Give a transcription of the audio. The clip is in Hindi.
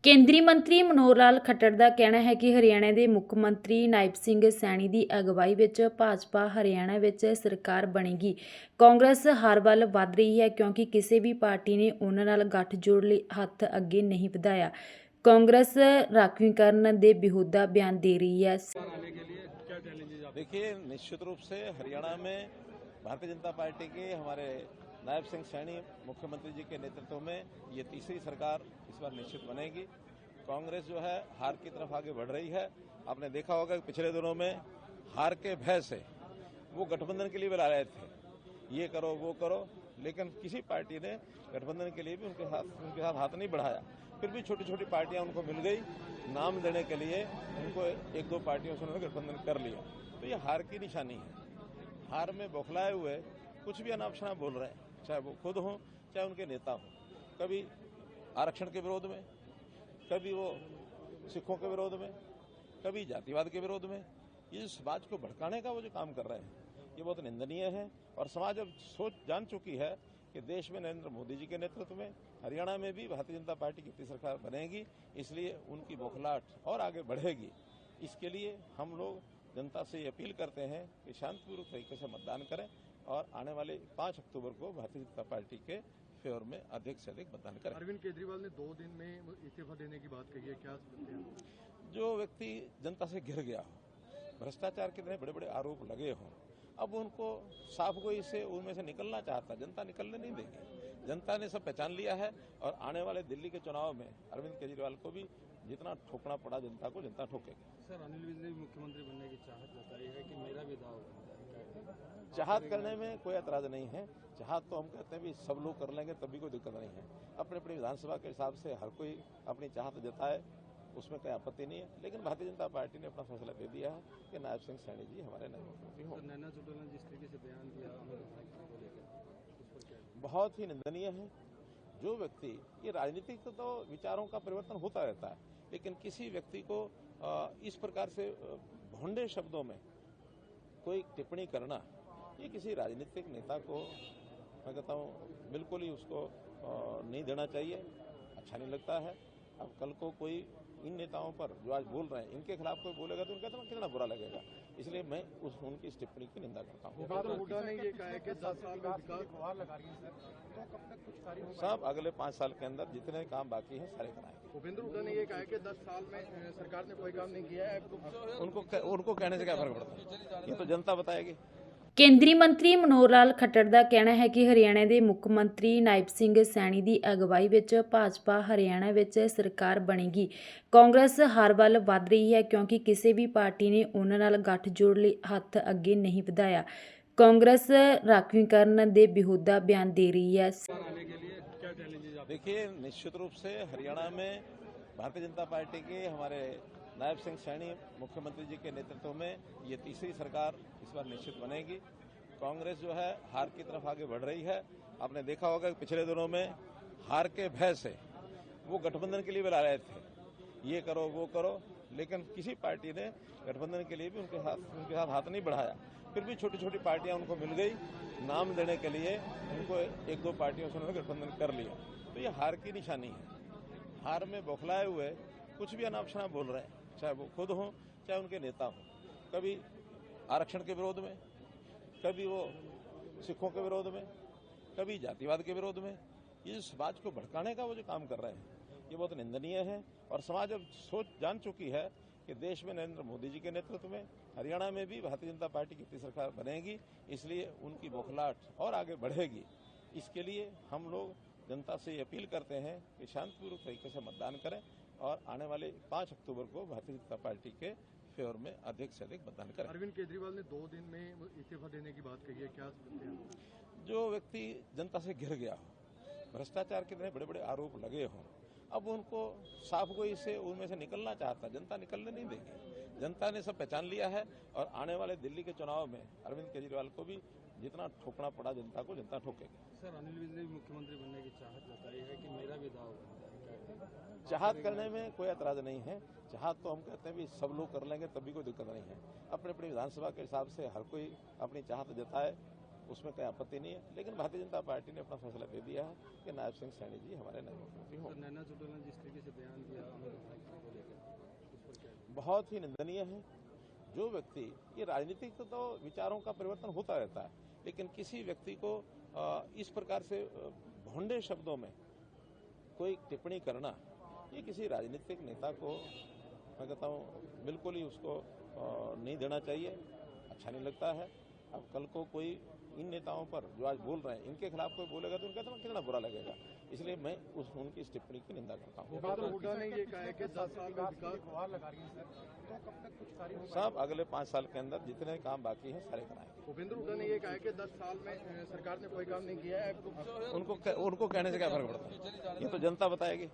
ਕੇਂਦਰੀ ਮੰਤਰੀ ਮਨੋਹਰ ਲਾਲ ਖੱਟੜ ਦਾ ਕਹਿਣਾ ਹੈ ਕਿ ਹਰਿਆਣਾ ਦੇ ਮੁੱਖ ਮੰਤਰੀ ਨਾਇਬ ਸਿੰਘ ਸੈਣੀ ਦੀ ਅਗਵਾਈ ਵਿੱਚ ਭਾਜਪਾ ਹਰਿਆਣਾ ਵਿੱਚ ਸਰਕਾਰ ਬਣੇਗੀ। ਕਾਂਗਰਸ ਹਾਰ ਵੱਲ ਵਧ ਰਹੀ ਹੈ ਕਿਉਂਕਿ ਕਿਸੇ ਵੀ ਪਾਰਟੀ ਨੇ ਉਹਨਾਂ ਨਾਲ ਗੱਠਜੋੜ ਲਈ ਹੱਥ ਅੱਗੇ नहीं ਵਧਾਇਆ। ਕਾਂਗਰਸ ਰਾਖਵੀਕਰਨ ਦੇ बेहुदा बयान दे रही है। देखिए, निश्चित रूप से हरियाणा में भारतीय जनता पार्टी के हमारे नायब सिंह सैनी मुख्यमंत्री जी के नेतृत्व में ये तीसरी सरकार इस बार निश्चित बनेगी। कांग्रेस जो है हार की तरफ आगे बढ़ रही है। आपने देखा होगा कि पिछले दिनों में हार के भय से वो गठबंधन के लिए बुला रहे थे, ये करो वो करो, लेकिन किसी पार्टी ने गठबंधन के लिए भी उनके साथ हाथ नहीं बढ़ाया। फिर भी छोटी छोटी पार्टियां उनको मिल गई, नाम देने के लिए उनको एक दो पार्टियों से उन्होंने गठबंधन कर लिया। तो ये हार की निशानी है। हार में बौखलाए हुए कुछ भी अनाप शनाप बोल रहे हैं, चाहे वो खुद हों चाहे उनके नेता हों। कभी आरक्षण के विरोध में, कभी वो सिखों के विरोध में, कभी जातिवाद के विरोध में। ये समाज को भड़काने का वो जो काम कर रहे हैं ये बहुत निंदनीय है। और समाज अब सोच जान चुकी है कि देश में नरेंद्र मोदी जी के नेतृत्व में हरियाणा में भी भारतीय जनता पार्टी की तीसरी सरकार बनेगी, इसलिए उनकी बौखलाहट और आगे बढ़ेगी। इसके लिए हम लोग जनता से ये अपील करते हैं कि शांतिपूर्वक तरीके से मतदान करें और आने वाले 5 अक्टूबर को भारतीय जनता पार्टी के फेवर में अधिक से अधिक मतदान करें। अरविंद केजरीवाल ने 2 दिन में इस्तीफा देने की बात कही है, क्या समझते हैं? जो व्यक्ति जनता से घिर गया हो, भ्रष्टाचार के इतने बड़े बड़े आरोप लगे हों, अब उनको साफ गोई से उनमें से निकलना चाहता, जनता निकलने नहीं देगी। जनता ने सब पहचान लिया है और आने वाले दिल्ली के चुनाव में अरविंद केजरीवाल को भी जितना ठोकना पड़ा जनता को, जनता ठोकेगी। सर, अनिल विज ने भी मुख्यमंत्री बनने की चाहत जताई है कि मेरा भी दाव बन जाए। चाहत करने में कोई एतराज नहीं है। चाहत तो हम कहते हैं भी सब लोग कर लेंगे, तब भी कोई दिक्कत नहीं है। अपने अपनी विधानसभा के हिसाब से हर कोई अपनी चाहत जताए, उसमें कोई आपत्ति नहीं है। लेकिन भारतीय जनता पार्टी ने अपना फैसला दे दिया है कि नायब सिंह सैनी जी हमारे नए मुख्यमंत्री हों। नैना चौटाला ने जिस तरीके से बयान दिया अमित शाह को लेकर, उस पर क्या? बहुत ही निंदनीय है। जो व्यक्ति, ये राजनीतिक तो विचारों का परिवर्तन होता रहता है, लेकिन किसी व्यक्ति को इस प्रकार से भोंडे शब्दों में कोई टिप्पणी करना, ये किसी राजनीतिक नेता को मैं कहता हूँ बिल्कुल ही उसको नहीं देना चाहिए, अच्छा नहीं लगता है। अब कल को कोई इन नेताओं पर जो आज बोल रहे हैं इनके खिलाफ कोई बोलेगा तो उनका तो कितना बुरा लगेगा। इसलिए मैं उनकी इस टिप्पणी की निंदा करता हूँ। हुड्डा ने ये कहा है कि 10 साल में विकास गुहार लगा रही है सर, तो कब तक कुछ कार्य होगा? सब अगले 5 साल के अंदर जितने काम बाकी हैं सारे कराएंगे। भूपेंद्र हुड्डा ने ये कहा है कि 10 साल में सरकार ने कोई काम नहीं किया है। उनको कहने से क्या फर्क पड़ता है, ये तो जनता बताएगी। ਕੇਂਦਰੀ ਮੰਤਰੀ ਮਨੋਹਰ ਲਾਲ ਖੱਟੜ ਦਾ ਕਹਿਣਾ ਹੈ ਕਿ ਹਰਿਆਣਾ ਦੇ ਮੁੱਖ ਮੰਤਰੀ ਨਾਇਬ ਸਿੰਘ ਸੈਣੀ ਦੀ ਅਗਵਾਈ ਵਿੱਚ ਭਾਜਪਾ ਹਰਿਆਣਾ ਵਿੱਚ ਸਰਕਾਰ ਬਣੇਗੀ। ਕਾਂਗਰਸ ਹਾਰ ਵੱਲ ਵਧ ਰਹੀ ਹੈ ਕਿਉਂਕਿ ਕਿਸੇ ਵੀ ਪਾਰਟੀ ਨੇ ਉਹਨਾਂ ਨਾਲ ਗੱਠਜੋੜ ਲਈ ਹੱਥ ਅੱਗੇ नहीं ਵਧਾਇਆ। ਕਾਂਗਰਸ ਰਾਖਵੀਕਰਨ ਦੇ बेहुदा बयान दे रही है। देखिए, निश्चित रूप से हरियाणा में भारतीय जनता पार्टी के हमारे नायब सिंह सैनी मुख्यमंत्री जी के नेतृत्व में ये तीसरी सरकार इस बार निश्चित बनेगी। कांग्रेस जो है हार की तरफ आगे बढ़ रही है। आपने देखा होगा कि पिछले दिनों में हार के भय से वो गठबंधन के लिए बुला रहे थे, ये करो वो करो, लेकिन किसी पार्टी ने गठबंधन के लिए भी उनके साथ हाथ नहीं बढ़ाया। फिर भी छोटी छोटी पार्टियां उनको मिल गई, नाम देने के लिए उनको एक दो पार्टियों से उन्होंने गठबंधन कर लिया। तो ये हार की निशानी है। हार में बौखलाए हुए कुछ भी अनाप शनाप बोल रहे हैं, चाहे वो खुद हों चाहे उनके नेता हों। कभी आरक्षण के विरोध में, कभी वो सिखों के विरोध में, कभी जातिवाद के विरोध में। ये समाज को भड़काने का वो जो काम कर रहे हैं ये बहुत निंदनीय है। और समाज अब सोच जान चुकी है कि देश में नरेंद्र मोदी जी के नेतृत्व में हरियाणा में भी भारतीय जनता पार्टी की तीसरी सरकार बनेगी, इसलिए उनकी बौखलाहट और आगे बढ़ेगी। इसके लिए हम लोग जनता से ये अपील करते हैं कि शांतिपूर्वक तरीके से मतदान करें और आने वाले 5 अक्टूबर को भारतीय जनता पार्टी के फेवर में अधिक से अधिक मतदान करें। अरविंद केजरीवाल ने 2 दिन में इस्तीफा देने की बात कही है, क्या समझते हैं? जो व्यक्ति जनता से घिर गया हो, भ्रष्टाचार के इतने बड़े बड़े आरोप लगे हों, अब उनको साफ गोई से उनमें से निकलना चाहता, जनता निकलने नहीं देगी। जनता ने सब पहचान लिया है और आने वाले दिल्ली के चुनाव में अरविंद केजरीवाल को भी जितना ठोकना पड़ा जनता को, जनता ठोकेगी। सर, अनिल विज ने भी मुख्यमंत्री बनने की चाहत जताई है कि मेरा भी दाव बन जाए। चाहत करने में कोई एतराज नहीं है। चाहत तो हम कहते हैं भी सब लोग कर लेंगे, तब भी कोई दिक्कत नहीं है। अपने अपनी विधानसभा के हिसाब से हर कोई अपनी चाहत जताए, उसमें कोई आपत्ति नहीं है। लेकिन भारतीय जनता पार्टी ने अपना फैसला दे दिया है कि नायब सिंह सैनी जी हमारे नए मुख्यमंत्री हों। नैना चौटाला ने जिस तरीके से बयान दिया बहुत ही निंदनीय है। जो व्यक्ति, ये राजनीतिक तो विचारों का परिवर्तन होता रहता है, लेकिन किसी व्यक्ति को इस प्रकार से भोंडे शब्दों में कोई टिप्पणी करना, ये किसी राजनीतिक नेता को मैं कहता हूँ बिल्कुल ही उसको नहीं देना चाहिए, अच्छा नहीं लगता है। अब कल को कोई इन नेताओं पर जो आज बोल रहे हैं, इनके खिलाफ कोई बोलेगा तो उनका तो कितना बुरा लगेगा। इसलिए मैं उनकी इस टिप्पणी की निंदा करता हूँ। हुड्डा ने ये कहा है कि 10 साल में विकास गुहार लगा रही है सर, तो कब तक कुछ कार्य हो सब अगले 5 साल के अंदर जितने काम बाकी हैं सारे कराएंगे। भूपेंद्र हुड्डा ने ये कहा है कि 10 साल में सरकार ने कोई काम नहीं किया है। उनको कहने से क्या फर्क पड़ता है, ये तो जनता बताएगी।